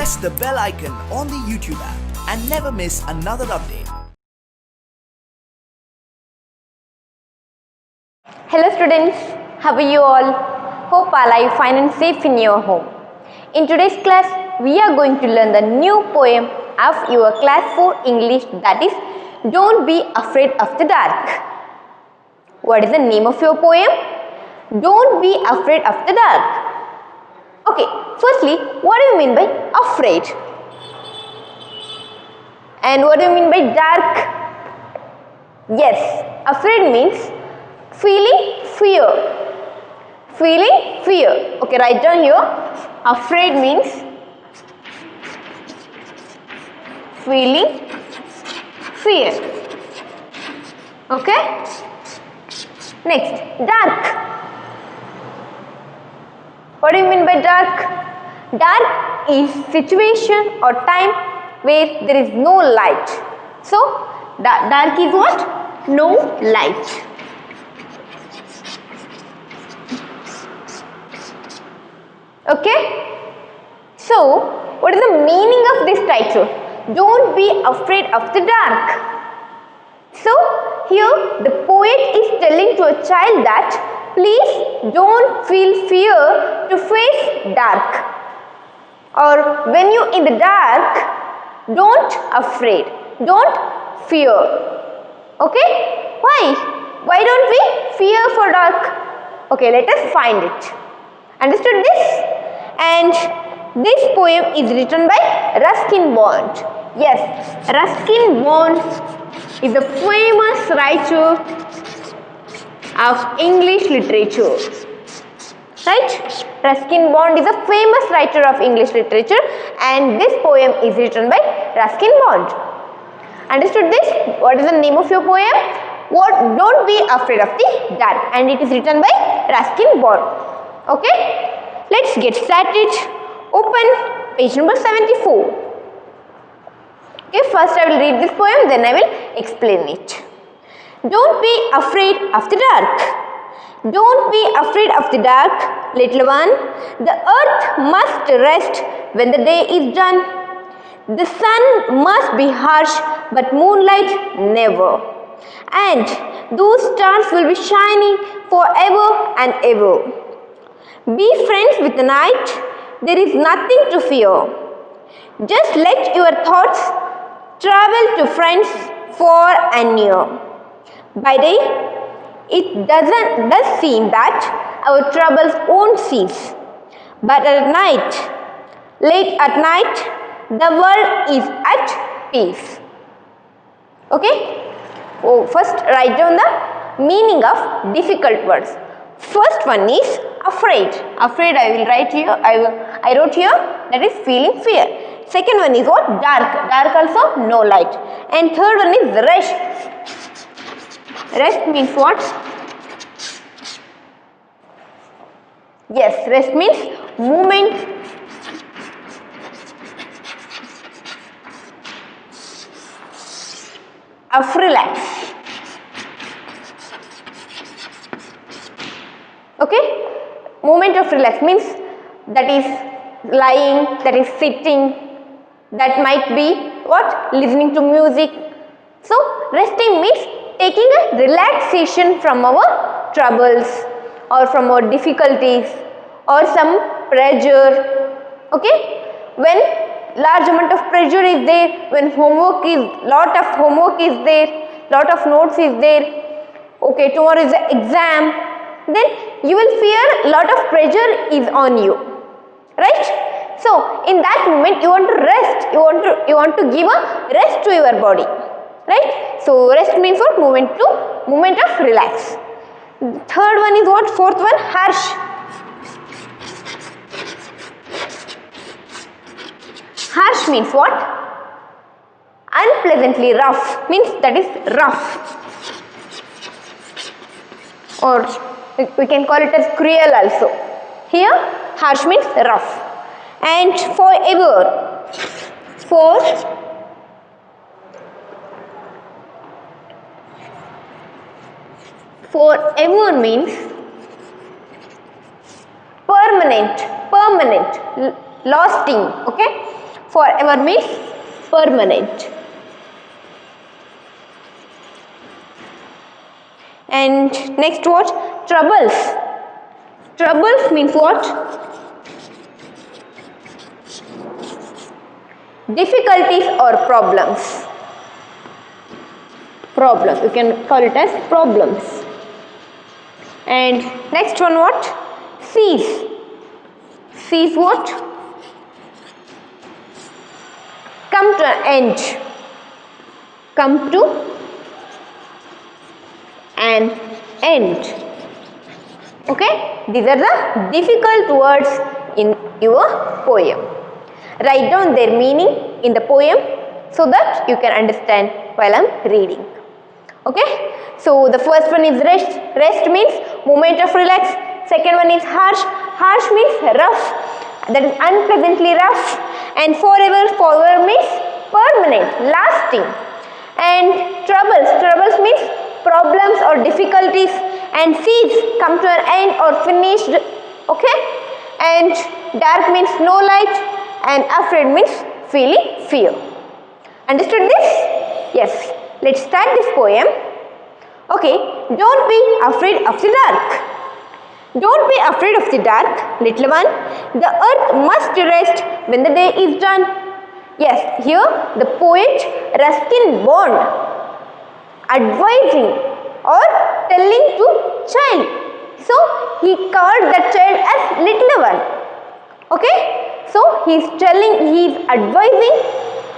press the bell icon on the YouTube app and never miss another update. Hello students, how are you all? Hope all are fine and safe in your home. In today's class, we are going to learn the new poem of your class 4 English, that is, Don't Be Afraid of the Dark. What is the name of your poem? Don't Be Afraid of the Dark. Okay, firstly, what do you mean by afraid? And what do you mean by dark? Yes, afraid means feeling fear. Feeling fear. Okay, write down here. Afraid means feeling fear. Okay? Next, dark. What do you mean by dark? Dark is situation or time where there is no light. So, dark is what? No light. Okay? So, what is the meaning of this title? Don't be afraid of the dark. So, here the poet is telling to a child that please don't feel fear to face dark. Or when you in the dark, don't afraid. Don't fear. Okay? Why? Why don't we fear for dark? Okay, let us find it. Understood this? And this poem is written by Ruskin Bond. Yes, Ruskin Bond is a famous writer of English literature. Right? Ruskin Bond is a famous writer of English literature and this poem is written by Ruskin Bond. Understood this? What is the name of your poem? Don't Be Afraid of the Dark, and it is written by Ruskin Bond. Okay? Let's get started. Open page number 74. Okay, first I will read this poem, then I will explain it. Don't be afraid of the dark. Don't be afraid of the dark, little one. The earth must rest when the day is done. The sun must be harsh, but moonlight never. And those stars will be shining forever and ever. Be friends with the night. There is nothing to fear. Just let your thoughts travel to friends far and near. By day, it does seem that our troubles won't cease. But at night, late at night, the world is at peace. Okay? Oh, first write down the meaning of difficult words. First one is afraid. Afraid I will write here. I wrote here, that is feeling fear. Second one is what? Dark. Dark also no light. And third one is rest. Rest means what? Yes, rest means movement of relax. Okay? Movement of relax means that is lying, that is sitting, that might be what? Listening to music. So, resting means taking a relaxation from our troubles or from our difficulties or some pressure. Okay? When large amount of pressure is there, when lot of homework is there, lot of notes is there, okay, tomorrow is the exam, then you will fear lot of pressure is on you, right? So in that moment you want to rest, you want to give a rest to your body, right? So rest means what? Movement of relax. Third one is what? Fourth one, harsh. Harsh means what? Unpleasantly rough, means that is rough. Or we can call it as cruel also. Here, harsh means rough. And forever. Forever means permanent, lasting. Okay, Forever means permanent. And next what? Troubles. Troubles means what? Difficulties or problems. Problems. You can call it as problems. And next one what? Cease. Cease what? Come to an end. Come to an end. Okay? These are the difficult words in your poem. Write down their meaning in the poem so that you can understand while I am reading. Okay? So the first one is rest. Rest means moment of relax. Second one is harsh. Harsh means rough. That is unpleasantly rough. And forever. Forever means permanent, lasting. And troubles. Troubles means problems or difficulties. And cease, come to an end or finished. Okay? And dark means no light. And afraid means feeling fear. Understood this? Yes. Let's start this poem. Okay. Don't be afraid of the dark. Don't be afraid of the dark, little one. The earth must rest when the day is done. Yes, here the poet Ruskin Bond advising or telling to child. So he called the child as little one. Okay? So he is advising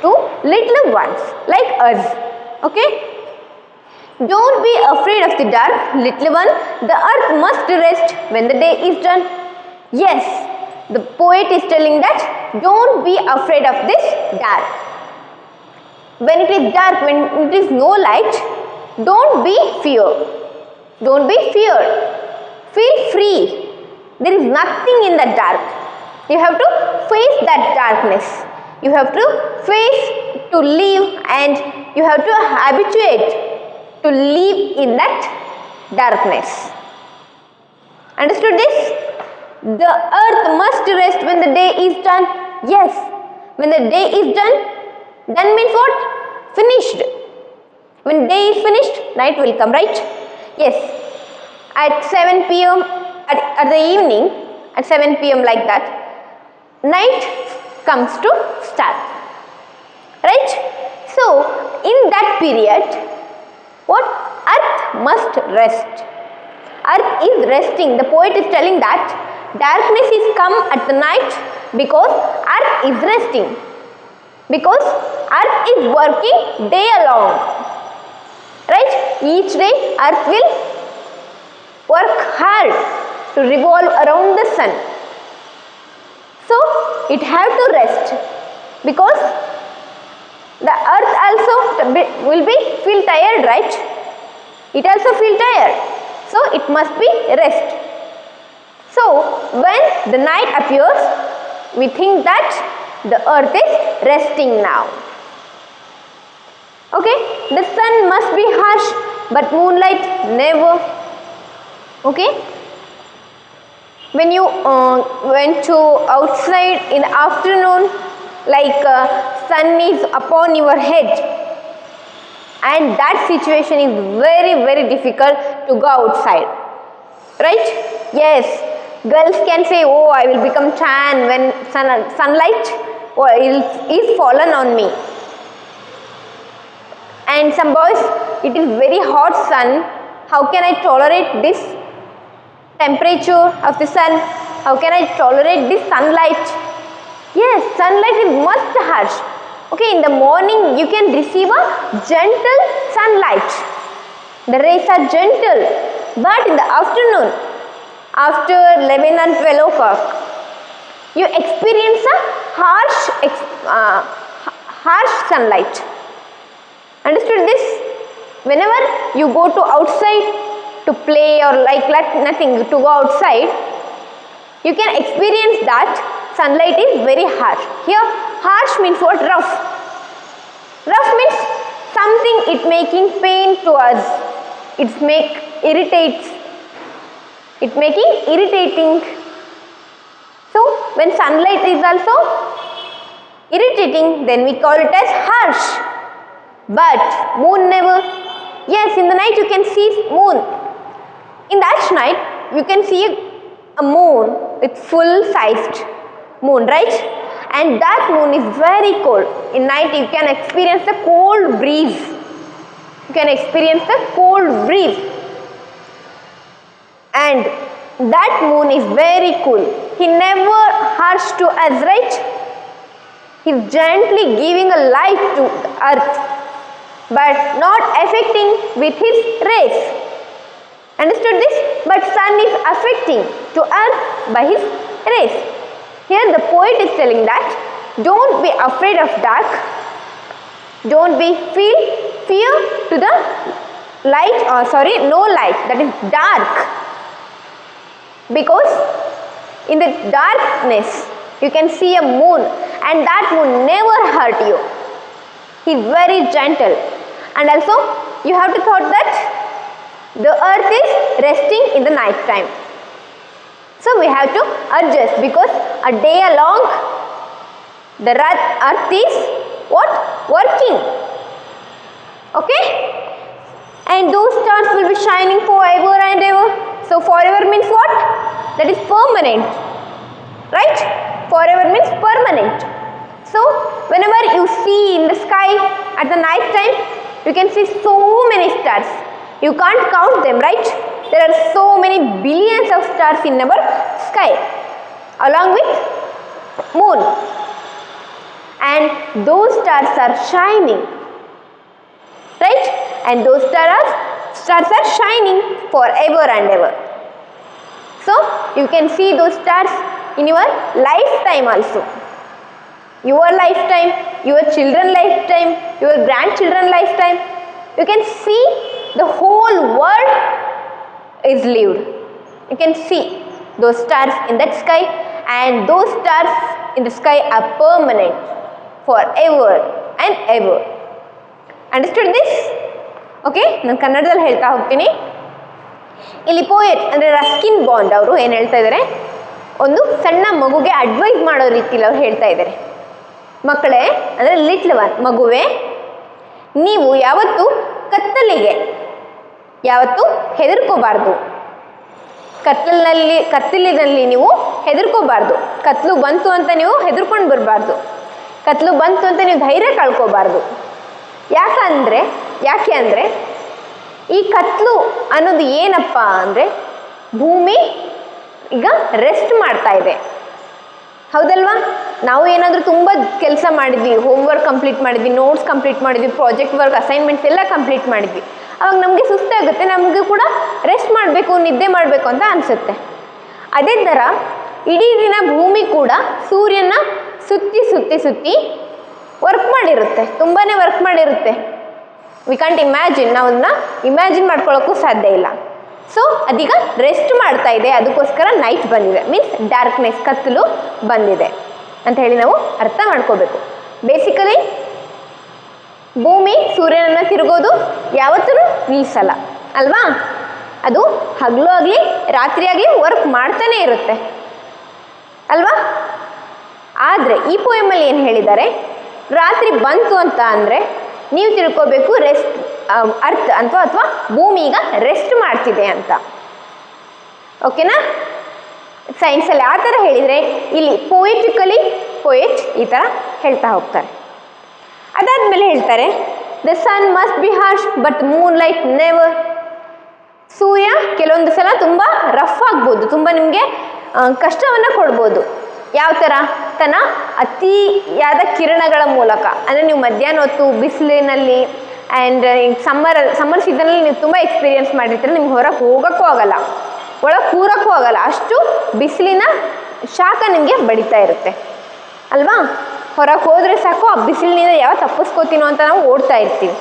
to little ones like us. Okay? Don't be afraid of the dark, little one. The earth must rest when the day is done. Yes, the poet is telling that don't be afraid of this dark. When it is dark, when it is no light, don't be feared. Don't be feared. Feel free. There is nothing in the dark. You have to face that darkness. You have to face to live, and you have to habituate to live in that darkness. Understood this? The earth must rest when the day is done. Yes, when the day is done means what? Finished. When day is finished, night will come, right? Yes. At 7 p.m. at the evening, at 7 p.m. like that, night comes to start. Right? So, in that period, what? Earth must rest. Earth is resting. The poet is telling that darkness is come at the night because earth is resting. Because earth is working day along. Right? Each day earth will work hard to revolve around the sun. So, it have to rest because the earth also will feel tired, right? It also feel tired. So, it must be rest. So, when the night appears, we think that the earth is resting now. Okay? The sun must be harsh, but moonlight never. Okay? When you went to outside in the afternoon, like sun is upon your head, and that situation is very, very difficult to go outside, right? Yes, girls can say, oh, I will become tan when sunlight is fallen on me. And some boys, it is very hot sun, how can I tolerate this temperature of the sun? How can I tolerate this sunlight? Yes, sunlight is much harsh. Okay, in the morning you can receive a gentle sunlight. The rays are gentle. But in the afternoon, after 11 and 12 o'clock, you experience a harsh sunlight. Understood this? Whenever you go to outside to play or like nothing, to go outside, you can experience that sunlight is very harsh. Here, harsh means what? Rough. Rough means something it making pain to us. It irritates. It making irritating. So, when sunlight is also irritating, then we call it as harsh. But moon never. Yes, in the night you can see moon. In that night you can see a moon with full sized moon, right? And that moon is very cold. In night you can experience the cold breeze. You can experience the cold breeze. And that moon is very cool. He never harsh to us, right? He's gently giving a light to earth, but not affecting with his rays. Understood this? But sun is affecting to earth by his rays. Here the poet is telling that don't be afraid of dark. Don't be feel fear to the light, no light, that is dark. Because in the darkness you can see a moon, and that moon never hurt you. He is very gentle. And also you have to thought that the earth is resting in the night time. So we have to adjust, because a day along the earth is what? Working. Okay? And those stars will be shining forever and ever. So forever means what? That is permanent. Right? Forever means permanent. So whenever you see in the sky at the night time, you can see so many stars. You can't count them, right? There are so many billions of stars in our sky, along with moon. And those stars are shining, right? And those stars are shining forever and ever. So you can see those stars in your lifetime also. Your lifetime, your children's lifetime, your grandchildren's lifetime. You can see the whole world is lived. You can see those stars in that sky, and those stars in the sky are permanent forever and ever. Understood this? Okay, ನಾನು ಕನ್ನಡದಲ್ಲಿ ಹೇಳ್ತಾ ಹೋಗ್ತೀನಿ. ಇಲ್ಲಿ poet ಅಂದರೆ Ruskin bond ಅವರು ಏನು ಹೇಳ್ತಾ ಇದ್ದಾರೆ, ಒಂದು ಸಣ್ಣ ಮಗುಗೆ ಅಡ್ವೈಸ್ ಮಾಡೋ ರೀತಿಯಲ್ಲಿ ಅವ್ರು ಹೇಳ್ತಾ ಇದ್ದಾರೆ. ಮಕ್ಕಳೇ, ಅಂದರೆ ಲಿಟ್ಲ್ ಒನ್, ಮಗುವೆ, ನೀವು ಯಾವತ್ತು ಕತ್ತಲಿಗೆ ಯಾವತ್ತು ಹೆದರ್ಕೋಬಾರ್ದು. ಕತ್ತಲಿನಲ್ಲಿ ನೀವು ಹೆದರ್ಕೋಬಾರ್ದು. ಕತ್ತಲು ಬಂತು ಅಂತ ನೀವು ಹೆದರ್ಕೊಂಡು ಬರಬಾರ್ದು. ಕತ್ತಲು ಬಂತು ಅಂತ ನೀವು ಧೈರ್ಯ ಕಳ್ಕೋಬಾರ್ದು. ಯಾಕೆ ಅಂದರೆ ಈ ಕತ್ತಲು ಅನ್ನೋದು ಏನಪ್ಪ ಅಂದರೆ, ಭೂಮಿ ಈಗ ರೆಸ್ಟ್ ಮಾಡ್ತಾ ಇದೆ, ಹೌದಲ್ವಾ? ನಾವು ಏನಾದರೂ ತುಂಬ ಕೆಲಸ ಮಾಡಿದ್ವಿ, ಹೋಮ್ವರ್ಕ್ ಕಂಪ್ಲೀಟ್ ಮಾಡಿದ್ವಿ, ನೋಟ್ಸ್ ಕಂಪ್ಲೀಟ್ ಮಾಡಿದ್ವಿ, ಪ್ರಾಜೆಕ್ಟ್ ವರ್ಕ್, ಅಸೈನ್ಮೆಂಟ್ಸ್ ಎಲ್ಲ ಕಂಪ್ಲೀಟ್ ಮಾಡಿದ್ವಿ. ಅವಾಗ ನಮಗೆ ಸುಸ್ತಾಗುತ್ತೆ, ನಮಗೂ ಕೂಡ ರೆಸ್ಟ್ ಮಾಡಬೇಕು, ನಿದ್ದೆ ಮಾಡಬೇಕು ಅಂತ ಅನಿಸುತ್ತೆ. ಅದೇ ಥರ ಇಡೀ ದಿನ ಭೂಮಿ ಕೂಡ ಸೂರ್ಯನ ಸುತ್ತಿ ಸುತ್ತಿ ಸುತ್ತಿ ವರ್ಕ್ ಮಾಡಿರುತ್ತೆ, ತುಂಬಾ ವರ್ಕ್ ಮಾಡಿರುತ್ತೆ. ವಿ ಕಾಂಟ್ ಇಮ್ಯಾಜಿನ್, ನಾವು ಅದನ್ನ ಇಮ್ಯಾಜಿನ್ ಮಾಡ್ಕೊಳ್ಳೋಕ್ಕೂ ಸಾಧ್ಯ ಇಲ್ಲ. ಸೊ ಅದೀಗ ರೆಸ್ಟ್ ಮಾಡ್ತಾ ಇದೆ, ಅದಕ್ಕೋಸ್ಕರ ನೈಟ್ ಬಂದಿದೆ, ಮೀನ್ಸ್ ಡಾರ್ಕ್ನೆಸ್, ಕತ್ತಲು ಬಂದಿದೆ ಅಂತ ಹೇಳಿ ನಾವು ಅರ್ಥ ಮಾಡ್ಕೋಬೇಕು. ಬೇಸಿಕಲಿ ಭೂಮಿ ಸೂರ್ಯನನ್ನು ತಿರುಗೋದು ಯಾವತ್ತೂ ನಿಲ್ಲಿಸಲ್ಲ ಅಲ್ವಾ? ಅದು ಹಗಲು ಆಗಲಿ ರಾತ್ರಿ ಆಗಲಿ ವರ್ಕ್ ಮಾಡ್ತಾನೇ ಇರುತ್ತೆ ಅಲ್ವಾ? ಆದರೆ ಈ ಪೋಯಮಲ್ಲಿ ಏನು ಹೇಳಿದ್ದಾರೆ, ರಾತ್ರಿ ಬಂತು ಅಂತ ಅಂದರೆ ನೀವು ತಿಳ್ಕೋಬೇಕು ರೆಸ್ಟ್, ಅರ್ಥ ಅಥವಾ ಭೂಮಿ ಈಗ ರೆಸ್ಟ್ ಮಾಡ್ತಿದೆ ಅಂತ. ಓಕೆನಾ? ಸೈನ್ಸಲ್ಲಿ ಆ ಥರ ಹೇಳಿದರೆ, ಇಲ್ಲಿ ಪೋಯೆಟಿಕಲಿ ಪೋಯೆಟ್ ಈ ಥರ ಹೇಳ್ತಾ ಹೋಗ್ತಾರೆ. ಅದಾದಮೇಲೆ ಹೇಳ್ತಾರೆ, the sun must be harsh but moonlight never. ಸೂರ್ಯ ಕೆಲವೊಂದು ಸಲ ತುಂಬ ರಫ್ ಆಗ್ಬೋದು, ತುಂಬ ನಿಮಗೆ ಕಷ್ಟವನ್ನು ಕೊಡ್ಬೋದು. ಯಾವ ಥರ? ತನ್ನ ಅತಿಯಾದ ಕಿರಣಗಳ ಮೂಲಕ. ಅಂದರೆ ನೀವು ಮಧ್ಯಾಹ್ನ ಹೊತ್ತು ಬಿಸಿಲಿನಲ್ಲಿ ಆ್ಯಂಡ್ ಸಮ್ಮರ್ ಸೀಸನಲ್ಲಿ ನೀವು ತುಂಬ ಎಕ್ಸ್ಪೀರಿಯನ್ಸ್ ಮಾಡಿರ್ತೀರ, ನಿಮ್ಗೆ ಹೊರಗೆ ಹೋಗೋಕ್ಕೂ ಆಗೋಲ್ಲ, ಒಳಗೆ ಕೂರೋಕ್ಕೂ ಆಗೋಲ್ಲ, ಅಷ್ಟು ಬಿಸಿಲಿನ ಶಾಖ ನಿಮಗೆ ಬಡಿತಾ ಇರುತ್ತೆ ಅಲ್ವಾ? ಹೊರಗೆ ಹೋದರೆ ಸಾಕು, ಆ ಬಿಸಿಲಿನಿಂದ ಯಾವ ತಪ್ಪಿಸ್ಕೋತೀನೋ ಅಂತ ನಾವು ಓಡ್ತಾ ಇರ್ತೀವಿ.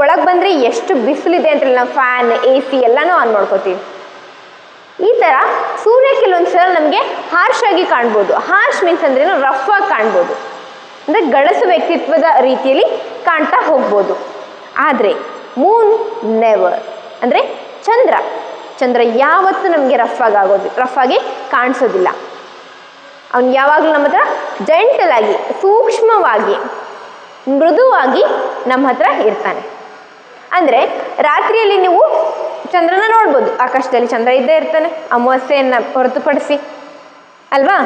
ಒಳಗೆ ಬಂದರೆ ಎಷ್ಟು ಬಿಸಿಲಿದೆ ಅಂತ ನಾವು ಫ್ಯಾನ್, AC ಎಲ್ಲನೂ ಆನ್ ಮಾಡ್ಕೋತೀವಿ. ಈ ಥರ ಸೂರ್ಯ ಕೆಲವೊಂದು ಸಲ ನಮಗೆ ಹಾರ್ಶ್ ಆಗಿ ಕಾಣ್ಬೋದು. ಹಾರ್ಶ್ ಮೀನ್ಸ್ ಅಂದ್ರೆ ರಫ್ ಆಗಿ ಕಾಣ್ಬೋದು, ಅಂದರೆ ಗಡಸು ವ್ಯಕ್ತಿತ್ವದ ರೀತಿಯಲ್ಲಿ ಕಾಣ್ತಾ ಹೋಗ್ಬೋದು. ಆದರೆ ಮೂನ್ ನೆವರ್, ಅಂದರೆ ಚಂದ್ರ ಯಾವತ್ತೂ ನಮಗೆ ರಫ್ ಆಗಿ ಕಾಣಿಸೋದಿಲ್ಲ. ಅವನು ಯಾವಾಗಲೂ ನಮ್ಮ ಹತ್ರ ಜೆಂಟಲ್ ಆಗಿ, ಸೂಕ್ಷ್ಮವಾಗಿ, ಮೃದುವಾಗಿ ನಮ್ಮ ಹತ್ರ ಇರ್ತಾನೆ. ಅಂದರೆ ರಾತ್ರಿಯಲ್ಲಿ ನೀವು ಚಂದ್ರನ ನೋಡ್ಬೋದು, ಆಕಾಶದಲ್ಲಿ ಚಂದ್ರ ಇದ್ದೇ ಇರ್ತಾನೆ ಅಮಾವಾಸ್ಯೆಯನ್ನು ಹೊರತುಪಡಿಸಿ ಅಲ್ವಾ.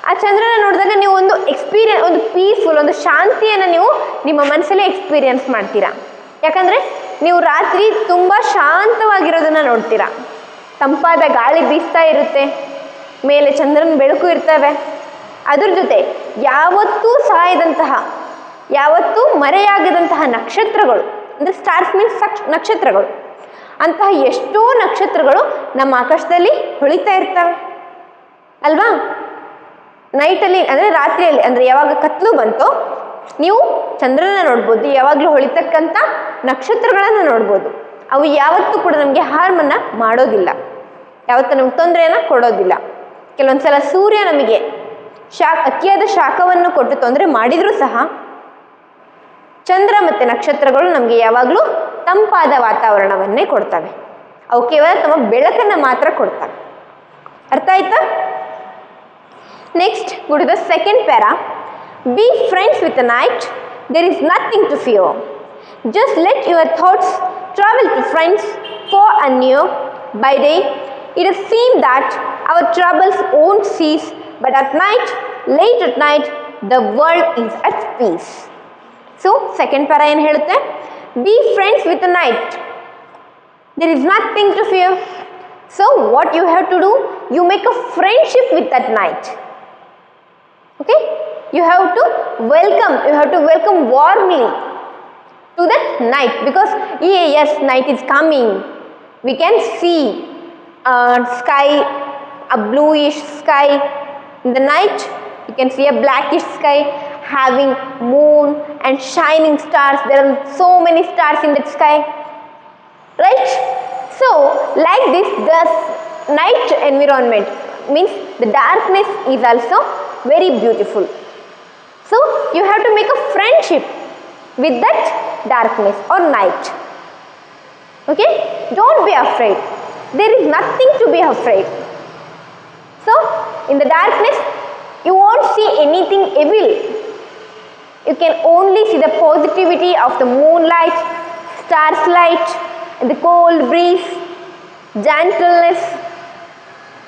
ಆ ಚಂದ್ರನ ನೋಡಿದಾಗ ನೀವು ಒಂದು ಎಕ್ಸ್ಪೀರಿಯನ್ಸ್, ಒಂದು ಪೀಸ್ಫುಲ್, ಒಂದು ಶಾಂತಿಯನ್ನು ನೀವು ನಿಮ್ಮ ಮನಸ್ಸಲ್ಲಿ ಎಕ್ಸ್ಪೀರಿಯನ್ಸ್ ಮಾಡ್ತೀರಾ. ಯಾಕಂದರೆ ನೀವು ರಾತ್ರಿ ತುಂಬ ಶಾಂತವಾಗಿರೋದನ್ನು ನೋಡ್ತೀರಾ. ತಂಪಾದ ಗಾಳಿ ಬೀಸ್ತಾ ಇರುತ್ತೆ, ಮೇಲೆ ಚಂದ್ರನ ಬೆಳಕು ಇರ್ತವೆ. ಅದ್ರ ಜೊತೆ ಯಾವತ್ತೂ ಸಾಯದಂತಹ, ಯಾವತ್ತೂ ಮರೆಯಾಗದಂತಹ ನಕ್ಷತ್ರಗಳು, ಅಂದರೆ ಸ್ಟಾರ್ಸ್ ಮೀನ್ಸ್ ನಕ್ಷತ್ರಗಳು, ಅಂತಹ ಎಷ್ಟೋ ನಕ್ಷತ್ರಗಳು ನಮ್ಮ ಆಕಾಶದಲ್ಲಿ ಹೊಳಿತಾ ಇರ್ತವೆ ಅಲ್ವಾ. ನೈಟಲ್ಲಿ ಅಂದರೆ ರಾತ್ರಿಯಲ್ಲಿ, ಅಂದರೆ ಯಾವಾಗ ಕತ್ಲು ಬಂತೋ ನೀವು ಚಂದ್ರನ ನೋಡ್ಬೋದು, ಯಾವಾಗಲೂ ಹೊಳಿತಕ್ಕಂಥ ನಕ್ಷತ್ರಗಳನ್ನು ನೋಡ್ಬೋದು. ಅವು ಯಾವತ್ತೂ ಕೂಡ ನಮಗೆ ಹಾರ್ಮನ್ನು ಮಾಡೋದಿಲ್ಲ, ಯಾವತ್ತೂ ನಮ್ಗೆ ತೊಂದರೆಯನ್ನು ಕೊಡೋದಿಲ್ಲ. ಕೆಲವೊಂದು ಸಲ ಸೂರ್ಯ ನಮಗೆ ಅತಿಯಾದ ಶಾಖವನ್ನು ಕೊಟ್ಟು ತೊಂದರೆ ಮಾಡಿದರೂ ಸಹ ಚಂದ್ರ ಮತ್ತು ನಕ್ಷತ್ರಗಳು ನಮಗೆ ಯಾವಾಗಲೂ ತಂಪಾದ ವಾತಾವರಣವನ್ನೇ ಕೊಡ್ತವೆ. ಅವು ಕೇವಲ ತಮ್ಮ ಬೆಳಕನ್ನು ಮಾತ್ರ ಕೊಡ್ತವೆ. ಅರ್ಥ ಆಯ್ತಾ? Next go to the second para. Be friends with the night. There is nothing to fear. Just let your thoughts travel to friends far and near. By day, it is seen that our troubles won't cease, but at night, late at night, the world is at peace. So, second para ಏನು ಹೇಳುತ್ತೆ? Be friends with the night. There is nothing to fear. So, what you have to do? You make a friendship with that night. Okay? You have to welcome warmly to that night, because yes, night is coming. We can see sky, a bluish sky. In the night, you can see a blackish sky having moon and shining stars. There are so many stars in that sky, right? So, like this, the night environment means the darkness is also very beautiful. So, you have to make a friendship with that darkness or night. Okay? Don't be afraid. There is nothing to be afraid. So, in the darkness, you won't see anything evil. You can only see the positivity of the moonlight, stars light, and the cold breeze, gentleness,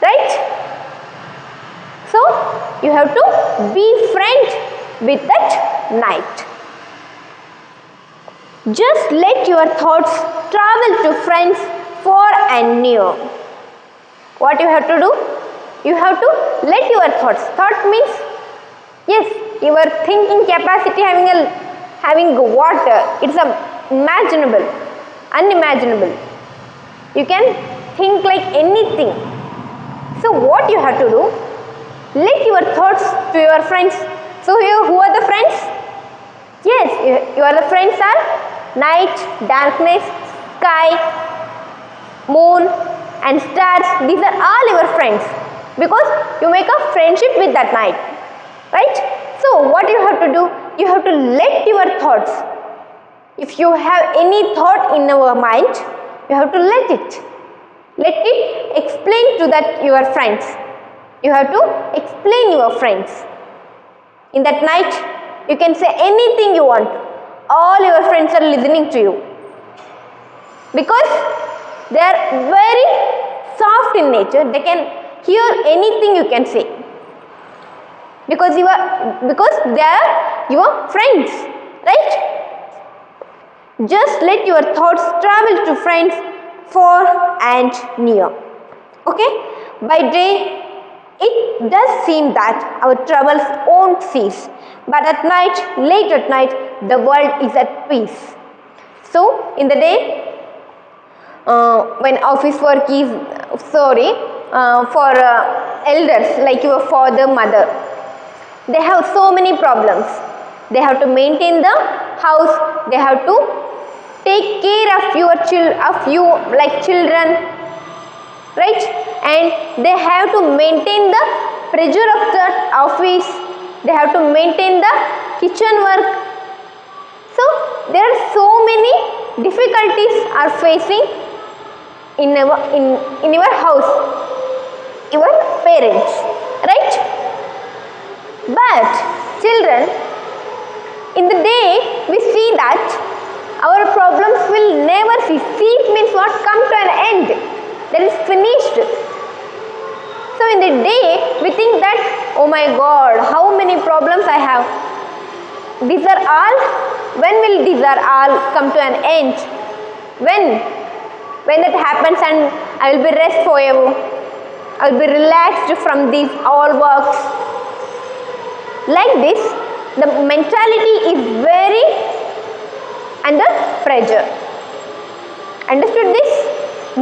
right? So, you have to be friend with that night. Just let your thoughts travel to friends far and near. What you have to do? You have to let your thoughts. Thought means, yes, your thinking capacity having water. It's imaginable, unimaginable. You can think like anything. So what you have to do? Let your thoughts to your friends. So here, who are the friends? Yes, your friends are night, darkness, sky, moon and stars. These are all your friends, because you make a friendship with that night, right? So what you have to do? You have to let your thoughts. If you have any thought in your mind, you have to let it explain to that your friends. You have to explain your friends. In that night, you can say anything you want. All your friends are listening to you, because they are very soft in nature. They can hear anything you can say, because they are your friends, right? Just let your thoughts travel to friends far and near. Okay? By day, it does seem that our troubles won't cease, but at night, late at night, the world is at peace. So, in the day, when office work is, for elders like your father, mother, they have so many problems. They have to maintain the house, they have to take care of you like children, right? And they have to maintain the pressure of the office. They have to maintain the kitchen work. So there are so many difficulties are facing in your house, your parents, right? But children, in the day we see that our problems will never cease. Cease means what? Come to an end. That is finished. So in the day we think that, oh my God, how many problems I have. These are all, when will these are all come to an end? When that happens and I will be rest forever. I will be relaxed from these all works. Like this, the mentality is very under pressure. Understood this?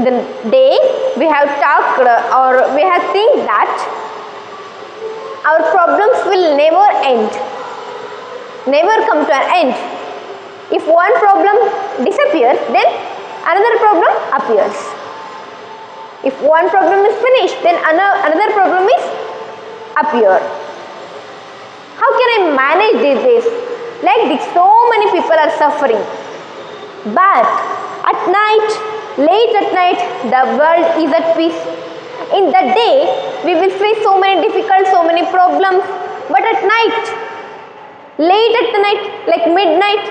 The day we have talked or we have think that our problems will never end, never come to an end. If one problem disappears, then another problem appears. If one problem is finished, then another problem is appear. How can I manage this? Like this, so many people are suffering. But at night, late at night, the world is at peace. In the day, we will face so many difficult, so many problems. But at night, late at the night, like midnight,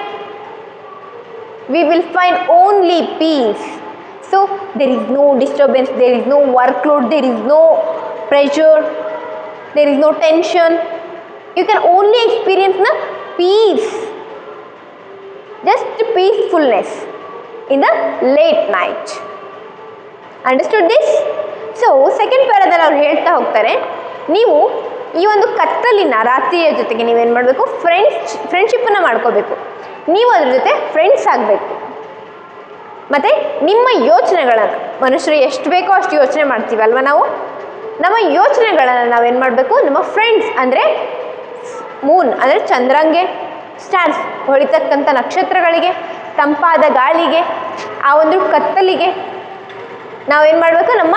we will find only peace. So there is no disturbance, there is no workload, there is no pressure, there is no tension. You can only experience the peace, just peacefulness in the late night. Understood this? So second ಪ್ಯಾರಾದಲ್ಲಿ ಅವ್ರು ಹೇಳ್ತಾ ಹೋಗ್ತಾರೆ, ನೀವು ಈ ಒಂದು ಕತ್ತಲಿನ ರಾತ್ರಿಯ ಜೊತೆಗೆ ನೀವೇನು ಮಾಡಬೇಕು, ಫ್ರೆಂಡ್ಶಿಪ್ಪನ್ನು ಮಾಡ್ಕೋಬೇಕು. ನೀವು ಅದ್ರ ಜೊತೆ ಫ್ರೆಂಡ್ಸ್ ಆಗಬೇಕು. ಮತ್ತು ನಿಮ್ಮ ಯೋಚನೆಗಳನ್ನು, ಮನುಷ್ಯರು ಎಷ್ಟು ಬೇಕೋ ಅಷ್ಟು ಯೋಚನೆ ಮಾಡ್ತೀವಲ್ವ ನಾವು, ನಮ್ಮ ಯೋಚನೆಗಳನ್ನು ನಾವೇನು ಮಾಡಬೇಕು, ನಮ್ಮ ಫ್ರೆಂಡ್ಸ್ ಅಂದರೆ ಮೂನ್ ಅಂದರೆ ಚಂದ್ರಂಗೆ, ಸ್ಟಾರ್ಸ್ ಹೊಳಿತಕ್ಕಂಥ ನಕ್ಷತ್ರಗಳಿಗೆ, ತಂಪಾದ ಗಾಳಿಗೆ, ಆ ಒಂದು ಕತ್ತಲಿಗೆ ನಾವೇನು ಮಾಡಬೇಕು, ನಮ್ಮ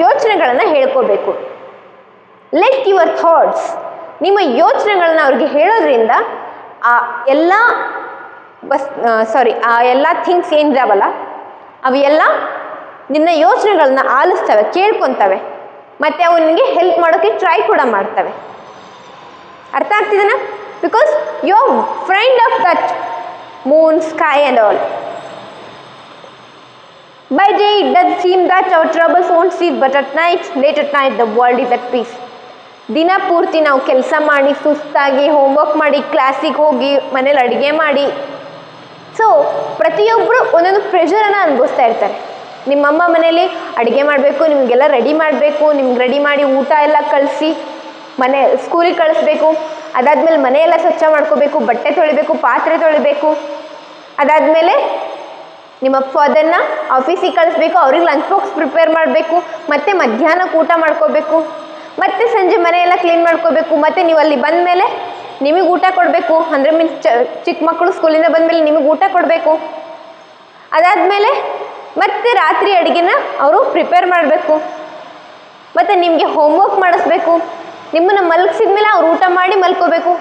ಯೋಚನೆಗಳನ್ನು ಹೇಳ್ಕೋಬೇಕು. ಲೆಟ್ ಯುವರ್ ಥಾಟ್ಸ್, ನಿಮ್ಮ ಯೋಚನೆಗಳನ್ನ ಅವ್ರಿಗೆ ಹೇಳೋದ್ರಿಂದ ಆ ಎಲ್ಲ ಆ ಎಲ್ಲ ಥಿಂಗ್ಸ್ ಏನಿದಾವಲ್ಲ ಅವೆಲ್ಲ ನಿನ್ನ ಯೋಚನೆಗಳನ್ನ ಆಲಿಸ್ತವೆ, ಕೇಳ್ಕೊತವೆ, ಮತ್ತು ಅವು ನಿನಗೆ ಹೆಲ್ಪ್ ಮಾಡೋಕ್ಕೆ ಟ್ರೈ ಕೂಡ ಮಾಡ್ತವೆ. ಅರ್ಥ ಆಗ್ತಿದೆನಾ? Because you are friend of that moon, sky and all. By day it does seem that our troubles won't cease, but at night, late at night, the world is at peace. ದಿನ ಪೂರ್ತಿ ನಾವು ಕೆಲಸ ಮಾಡಿ ಸುಸ್ತಾಗಿ homework ಮಾಡಿ ಕ್ಲಾಸಿಗೆ ಹೋಗಿ ಮನೇಲಿ ಅಡುಗೆ ಮಾಡಿ, ಸೊ ಪ್ರತಿಯೊಬ್ಬರು ಒಂದೊಂದು ಪ್ರೆಷರನ್ನು ಅನುಭವಿಸ್ತಾ ಇರ್ತಾರೆ. ನಿಮ್ಮಮ್ಮ ಮನೇಲಿ ಅಡುಗೆ ಮಾಡಬೇಕು, ನಿಮಗೆಲ್ಲ ರೆಡಿ ಮಾಡಬೇಕು, ನಿಮ್ಗೆ ರೆಡಿ ಮಾಡಿ ಊಟ ಎಲ್ಲ ಕಳಿಸಿ ಮನೆ ಸ್ಕೂಲಿಗೆ ಕಳಿಸ್ಬೇಕು. ಅದಾದಮೇಲೆ ಮನೆಯೆಲ್ಲ ಸ್ವಚ್ಛ ಮಾಡ್ಕೋಬೇಕು, ಬಟ್ಟೆ ತೊಳಿಬೇಕು, ಪಾತ್ರೆ ತೊಳಿಬೇಕು. ಅದಾದಮೇಲೆ ನಿಮ್ಮ ಫಾದರ್ನ ಆಫೀಸಿಗೆ ಕಳಿಸ್ಬೇಕು, ಅವ್ರಿಗೆ ಲಂಚ್ ಬಾಕ್ಸ್ ಪ್ರಿಪೇರ್ ಮಾಡಬೇಕು, ಮತ್ತು ಮಧ್ಯಾಹ್ನಕ್ಕೆ ಊಟ ಮಾಡ್ಕೋಬೇಕು, ಮತ್ತು ಸಂಜೆ ಮನೆಯೆಲ್ಲ ಕ್ಲೀನ್ ಮಾಡ್ಕೋಬೇಕು, ಮತ್ತು ನೀವು ಅಲ್ಲಿ ಬಂದಮೇಲೆ ನಿಮಗೆ ಊಟ ಕೊಡಬೇಕು. ಅಂದರೆ ಮೀನ್ಸ್ ಚಿಕ್ಕ ಮಕ್ಕಳು ಸ್ಕೂಲಿಂದ ಬಂದಮೇಲೆ ನಿಮಗೆ ಊಟ ಕೊಡಬೇಕು. ಅದಾದಮೇಲೆ ಮತ್ತೆ ರಾತ್ರಿ ಅಡುಗೆನ ಅವರು ಪ್ರಿಪೇರ್ ಮಾಡಬೇಕು, ಮತ್ತು ನಿಮಗೆ ಹೋಮ್ವರ್ಕ್ ಮಾಡಿಸ್ಬೇಕು. ನಿಮ್ಮನ್ನು ಮಲಗಿಸಿದ ಮೇಲೆ ಅವ್ರು ಊಟ ಮಾಡಿ ಮಲ್ಕೋಬೇಕು.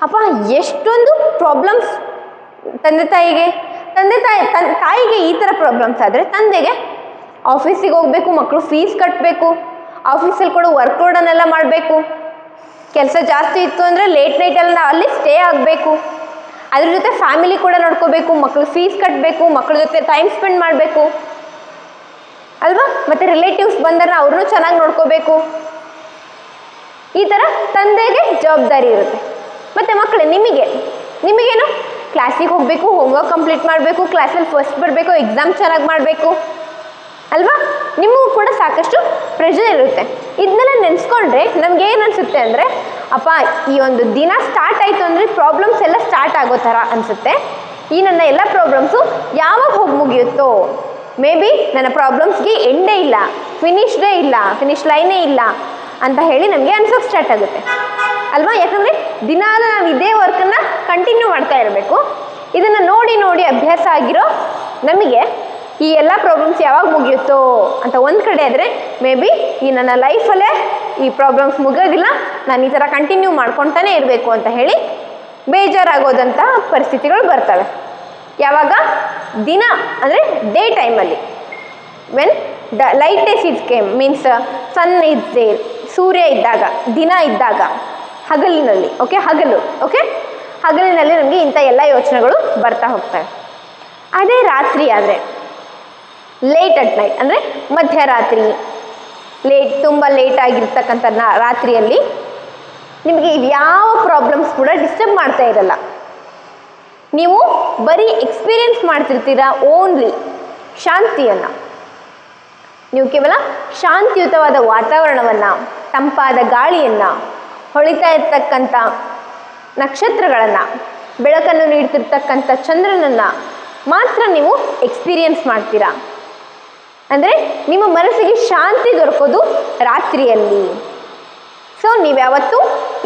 ಅಪ್ಪ, ಎಷ್ಟೊಂದು ಪ್ರಾಬ್ಲಮ್ಸ್ ತಂದೆ ತಾಯಿಗೆ. ತಾಯಿಗೆ ಈ ಥರ ಪ್ರಾಬ್ಲಮ್ಸ್ ಆದರೆ ತಂದೆಗೆ ಆಫೀಸಿಗೆ ಹೋಗಬೇಕು, ಮಕ್ಕಳು ಫೀಸ್ ಕಟ್ಟಬೇಕು, ಆಫೀಸಲ್ಲಿ ಕೂಡ ವರ್ಕ್ ಲೋಡನ್ನೆಲ್ಲ ಮಾಡಬೇಕು. ಕೆಲಸ ಜಾಸ್ತಿ ಇತ್ತು ಅಂದರೆ ಲೇಟ್ ನೈಟೆಲ್ಲ ಅಲ್ಲಿ ಸ್ಟೇ ಆಗಬೇಕು. ಅದ್ರ ಜೊತೆ ಫ್ಯಾಮಿಲಿ ಕೂಡ ನೋಡ್ಕೋಬೇಕು, ಮಕ್ಕಳು ಫೀಸ್ ಕಟ್ಟಬೇಕು, ಮಕ್ಕಳ ಜೊತೆ ಟೈಮ್ ಸ್ಪೆಂಡ್ ಮಾಡಬೇಕು ಅಲ್ವಾ. ಮತ್ತು ರಿಲೇಟಿವ್ಸ್ ಬಂದರೆ ಅವ್ರನ್ನೂ ಚೆನ್ನಾಗಿ ನೋಡ್ಕೋಬೇಕು. ಈ ಥರ ತಂದೆಗೆ ಜವಾಬ್ದಾರಿ ಇರುತ್ತೆ. ಮತ್ತು ಮಕ್ಕಳೇ ನಿಮಗೇನು ಕ್ಲಾಸಿಗೆ ಹೋಗಬೇಕು, ಹೋಮ್ವರ್ಕ್ ಕಂಪ್ಲೀಟ್ ಮಾಡಬೇಕು, ಕ್ಲಾಸಲ್ಲಿ ಫಸ್ಟ್ ಬರಬೇಕು, ಎಕ್ಸಾಮ್ ಚೆನ್ನಾಗಿ ಮಾಡಬೇಕು ಅಲ್ವಾ. ನಿಮಗೂ ಕೂಡ ಸಾಕಷ್ಟು ಪ್ರೆಷರ್ ಇರುತ್ತೆ. ಇದನ್ನೆಲ್ಲ ನೆನೆಸ್ಕೊಂಡ್ರೆ ನಮ್ಗೆ ಏನು ಅನಿಸುತ್ತೆ ಅಂದರೆ, ಅಪ್ಪ ಈ ಒಂದು ದಿನ ಸ್ಟಾರ್ಟ್ ಆಯಿತು ಅಂದರೆ ಪ್ರಾಬ್ಲಮ್ಸ್ ಎಲ್ಲ ಸ್ಟಾರ್ಟ್ ಆಗೋ ಥರ ಅನಿಸುತ್ತೆ. ಈ ನನ್ನ ಎಲ್ಲ ಪ್ರಾಬ್ಲಮ್ಸು ಯಾವಾಗ ಹೋಗಿ ಮುಗಿಯುತ್ತೋ, ಮೇ ಬಿ ನನ್ನ ಪ್ರಾಬ್ಲಮ್ಸ್ಗೆ ಎಂಡೇ ಇಲ್ಲ, ಫಿನಿಶ್ ಲೈನೇ ಇಲ್ಲ ಅಂತ ಹೇಳಿ ನಮಗೆ ಅನ್ಸೋಕ್ಕೆ ಸ್ಟಾರ್ಟ್ ಆಗುತ್ತೆ ಅಲ್ವಾ. ಯಾಕಂದರೆ ದಿನಾಲು ನಾವು ಇದೇ ವರ್ಕನ್ನು ಕಂಟಿನ್ಯೂ ಮಾಡ್ತಾ ಇರಬೇಕು. ಇದನ್ನು ನೋಡಿ ಅಭ್ಯಾಸ ಆಗಿರೋ ನಮಗೆ ಈ ಎಲ್ಲ ಪ್ರಾಬ್ಲಮ್ಸ್ ಯಾವಾಗ ಮುಗಿಯುತ್ತೋ ಅಂತ ಒಂದು ಕಡೆ ಆದರೆ, ಮೇ ಬಿ ಈ ನನ್ನ ಲೈಫಲ್ಲೇ ಈ ಪ್ರಾಬ್ಲಮ್ಸ್ ಮುಗಿಯೋದಿಲ್ಲ, ನಾನು ಈ ಥರ ಕಂಟಿನ್ಯೂ ಮಾಡ್ಕೊತಾನೆ ಇರಬೇಕು ಅಂತ ಹೇಳಿ ಬೇಜಾರಾಗೋದಂಥ ಪರಿಸ್ಥಿತಿಗಳು ಬರ್ತವೆ. ಯಾವಾಗ ದಿನ ಅಂದರೆ ಡೇ ಟೈಮಲ್ಲಿ, when the lightest is came means sun is there, ಸೂರ್ಯ ಇದ್ದಾಗ, ದಿನ ಇದ್ದಾಗ, ಹಗಲಿನಲ್ಲಿ, ಓಕೆ, ಹಗಲು, ಓಕೆ, ಹಗಲಿನಲ್ಲಿ ನಮಗೆ ಇಂಥ ಎಲ್ಲ ಯೋಚನೆಗಳು ಬರ್ತಾ ಹೋಗ್ತವೆ. ಅದೇ ರಾತ್ರಿ ಆದರೆ ಲೇಟ್ ಅಟ್ ನೈಟ್ ಅಂದರೆ ಮಧ್ಯರಾತ್ರಿ, ತುಂಬ ಲೇಟ್ ಆಗಿರ್ತಕ್ಕಂಥ ರಾತ್ರಿಯಲ್ಲಿ ನಿಮಗೆ ಯಾವ ಪ್ರಾಬ್ಲಮ್ಸ್ ಕೂಡ ಡಿಸ್ಟರ್ಬ್ ಮಾಡ್ತಾ ಇರಲ್ಲ. ನೀವು ಬರೀ ಎಕ್ಸ್ಪೀರಿಯನ್ಸ್ ಮಾಡ್ತಿರ್ತೀರ ಓನ್ಲಿ ಶಾಂತಿಯನ್ನು. ನೀವು ಕೇವಲ ಶಾಂತಿಯುತವಾದ ವಾತಾವರಣವನ್ನು, ತಂಪಾದ ಗಾಳಿಯನ್ನು, ಹೊಳಿತಾ ಇರ್ತಕ್ಕಂಥ ನಕ್ಷತ್ರಗಳನ್ನು, ಬೆಳಕನ್ನು ನೀಡ್ತಿರ್ತಕ್ಕಂಥ ಚಂದ್ರನನ್ನು ಮಾತ್ರ ನೀವು ಎಕ್ಸ್ಪೀರಿಯನ್ಸ್ ಮಾಡ್ತೀರಾ. ಅಂದರೆ ನಿಮ್ಮ ಮನಸ್ಸಿಗೆ ಶಾಂತಿ ದೊರಕೋದು ರಾತ್ರಿಯಲ್ಲಿ. ಸೊ ನೀವ್ಯಾವತ್ತೂ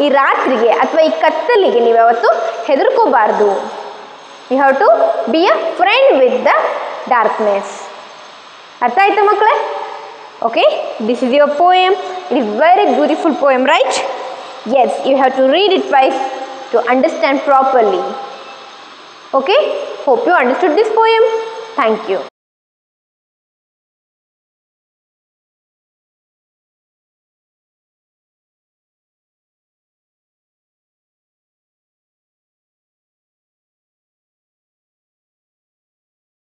ಈ ರಾತ್ರಿಗೆ ಅಥವಾ ಈ ಕತ್ತಲಿಗೆ ನೀವ್ಯಾವತ್ತೂ ಹೆದರ್ಕೋಬಾರ್ದು. You have to be a friend with the darkness. ಅರ್ಥ ಆಯ್ತಾ ಮಕ್ಕಳೇ? Okay, this is your poem. It is very beautiful poem, right? Yes, you have to read it twice to understand properly. Okay, hope you understood this poem. Thank you.